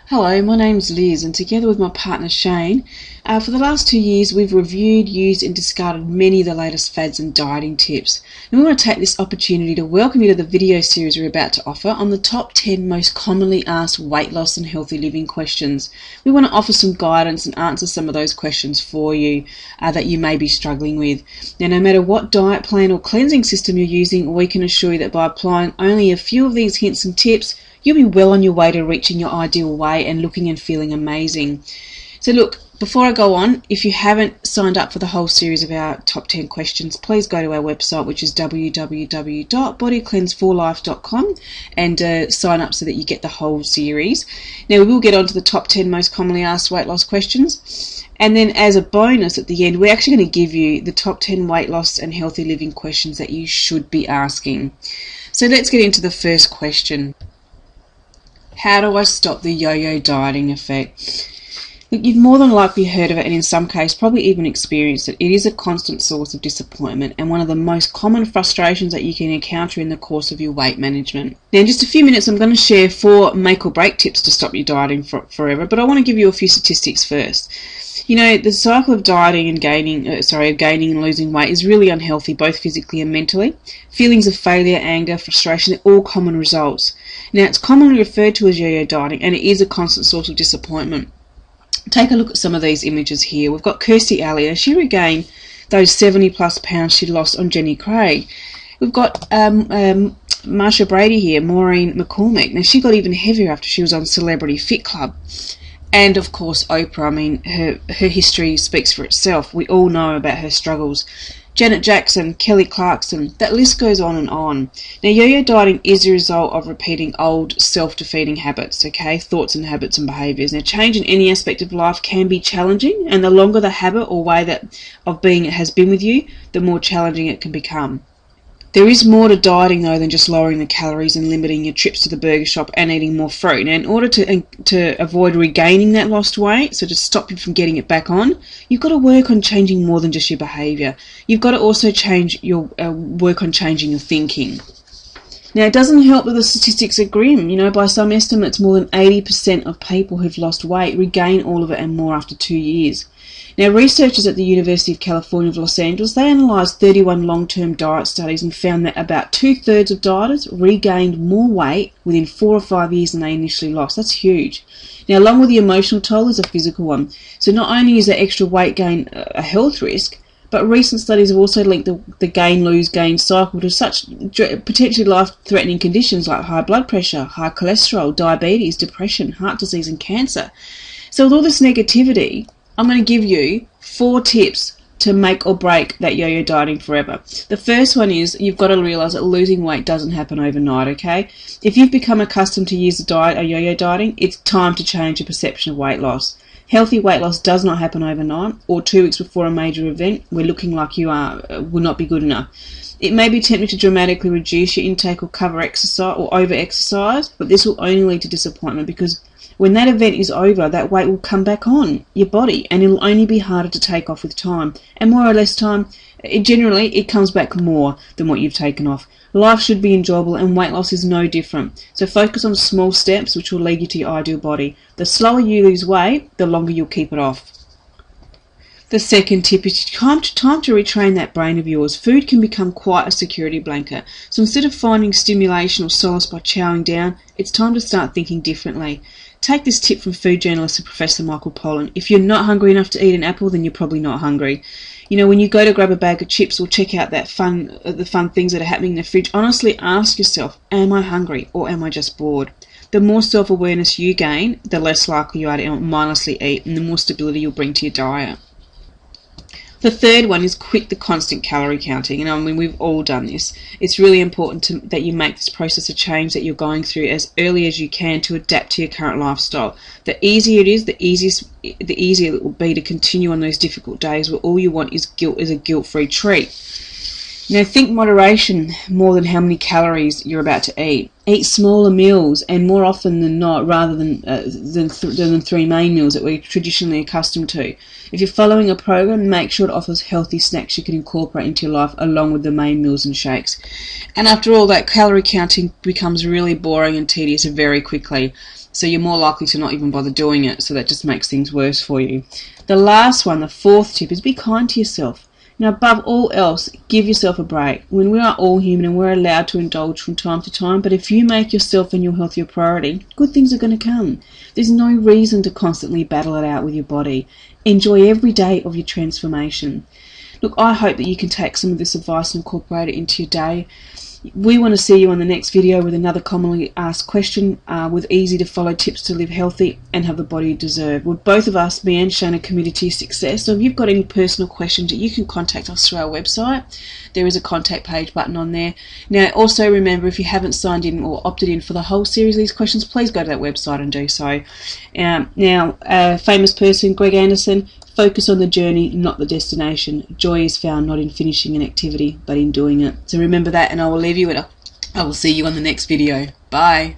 Hello, my name's Liz, and together with my partner Shane, for the last 2 years we've reviewed, used and discarded many of the latest fads and dieting tips. And we want to take this opportunity to welcome you to the video series we're about to offer on the top 10 most commonly asked weight loss and healthy living questions. We want to offer some guidance and answer some of those questions for you that you may be struggling with. Now, no matter what diet plan or cleansing system you're using, we can assure you that by applying only a few of these hints and tips, you'll be well on your way to reaching your ideal weight and looking and feeling amazing. So look, before I go on, if you haven't signed up for the whole series of our top 10 questions, please go to our website, which is www.bodycleanseforlife.com, and sign up so that you get the whole series. Now, we will get on to the top 10 most commonly asked weight loss questions. And then as a bonus at the end, we're actually going to give you the top 10 weight loss and healthy living questions that you should be asking. So let's get into the first question. How do I stop the yo-yo dieting effect? Look, you've more than likely heard of it, and in some cases probably even experienced it. It is a constant source of disappointment and one of the most common frustrations that you can encounter in the course of your weight management. Now, in just a few minutes I'm going to share 4 make or break tips to stop you dieting forever, but I want to give you a few statistics first. You know, the cycle of dieting and gaining and losing weight is really unhealthy, both physically and mentally. Feelings of failure, anger, frustration, they're all common results. Now, it's commonly referred to as yo-yo dieting, and it is a constant source of disappointment. Take a look at some of these images here. We've got Kirstie Alley. She regained those 70 plus pounds she lost on Jenny Craig. We've got Marsha Brady here, Maureen McCormick. Now, she got even heavier after she was on Celebrity Fit Club. And of course Oprah. I mean, her history speaks for itself. We all know about her struggles. Janet Jackson, Kelly Clarkson, that list goes on and on. Now, yo-yo dieting is a result of repeating old self-defeating habits, okay? Thoughts and habits and behaviours. Now, change in any aspect of life can be challenging, and the longer the habit or way of being has been with you, the more challenging it can become. There is more to dieting, though, than just lowering the calories and limiting your trips to the burger shop and eating more fruit. Now, in order to avoid regaining that lost weight, so to stop you from getting it back on, you've got to work on changing more than just your behaviour. You've got to also work on changing your thinking. Now, it doesn't help that the statistics are grim. You know, by some estimates, more than 80% of people who've lost weight regain all of it and more after 2 years. Now, researchers at the University of California of Los Angeles, they analysed 31 long-term diet studies and found that about 2/3 of dieters regained more weight within 4 or 5 years than they initially lost. That's huge. Now, along with the emotional toll, there's a physical one. So not only is that extra weight gain a health risk, but recent studies have also linked the gain-lose-gain cycle to such potentially life-threatening conditions like high blood pressure, high cholesterol, diabetes, depression, heart disease and cancer. So with all this negativity, I'm going to give you 4 tips to make or break that yo-yo dieting forever. The first one is you've got to realise that losing weight doesn't happen overnight, okay? If you've become accustomed to years of diet or yo-yo dieting, it's time to change your perception of weight loss. Healthy weight loss does not happen overnight or 2 weeks before a major event where looking like you will not be good enough. It may be tempting to dramatically reduce your intake or cover exercise or over-exercise, but this will only lead to disappointment because when that event is over, that weight will come back on your body and it'll only be harder to take off with time. And more or less time, generally, it comes back more than what you've taken off. Life should be enjoyable and weight loss is no different. So focus on small steps which will lead you to your ideal body. The slower you lose weight, the longer you'll keep it off. The second tip is time to retrain that brain of yours. Food can become quite a security blanket. So instead of finding stimulation or solace by chowing down, it's time to start thinking differently. Take this tip from food journalist and Professor Michael Pollan. If you're not hungry enough to eat an apple, then you're probably not hungry. You know, when you go to grab a bag of chips or check out the fun things that are happening in the fridge, honestly ask yourself, am I hungry or am I just bored? The more self-awareness you gain, the less likely you are to mindlessly eat and the more stability you'll bring to your diet. The third one is quit the constant calorie counting. And I mean, we've all done this. It's really important that you make this process of change that you're going through as early as you can to adapt to your current lifestyle. The easier it is, the easier it will be to continue on those difficult days where all you want is a guilt-free treat. Think moderation more than how many calories you're about to eat. Eat smaller meals, and more often than not, rather than 3 main meals that we're traditionally accustomed to. If you're following a program, make sure it offers healthy snacks you can incorporate into your life along with the main meals and shakes. And after all, that calorie counting becomes really boring and tedious very quickly, so you're more likely to not even bother doing it, so that just makes things worse for you. The last one, the fourth tip, is be kind to yourself. Now, above all else, give yourself a break. When we are all human and we're allowed to indulge from time to time, but if you make yourself and your health your priority, good things are going to come. There's no reason to constantly battle it out with your body. Enjoy every day of your transformation. Look, I hope that you can take some of this advice and incorporate it into your day. We want to see you on the next video with another commonly asked question with easy to follow tips to live healthy and have the body you deserve. Well, both of us, me and Shane, are committed to your success. So if you've got any personal questions, you can contact us through our website. There is a contact page button on there. Now, also remember, if you haven't signed in or opted in for the whole series of these questions, please go to that website and do so. Now, a famous person, Greg Anderson, focus on the journey, not the destination. Joy is found not in finishing an activity, but in doing it. So remember that, and I will leave you with I will see you on the next video. Bye.